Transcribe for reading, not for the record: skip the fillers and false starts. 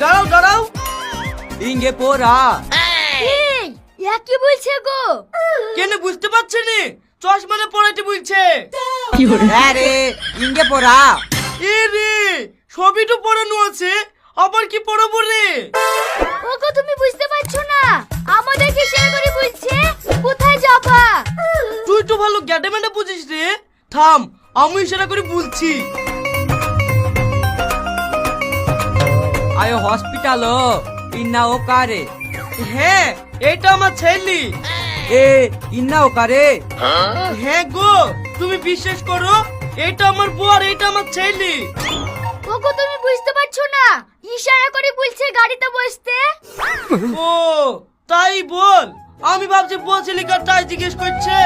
দাঁড়াও দাঁড়াও। ইঙ্গে পোরা। এই কি বলছে গো? কেন বুঝতে পারছি নি? চশমাটা পড়াতে বলছে। হ্যাঁ রে, ইঙ্গে পোরা। এ রে, সবই তো পড়ানো আছে, আবার কি পড়াবো রে? ওগো তুমি বুঝতে পারছো না, আমাদেরকে শেয়ার করে বলছে কোথায় যাবা। তুই তো ভালো গ্যাটে ম্যাটে বুঝিস রে। থাম, আমি ইশারা করে বলছি। আয়ো হসপিটাল ইন্না ও কারে। হ্যাঁ, এটা আমার ছেলে। এ ইন্না ও কারে। হ্যাঁ গো, তুমি বিশ্বাস করো, এটা আমার বউ আর এটা আমার ছেলে। ওগো তুমি বুঝতে পারছো না, ইশারা করে বলছে গাড়িতে বসতে। ও তাই বল, আমি ভাবছি বউ ছেলে কার তাই জিজ্ঞেস করছে।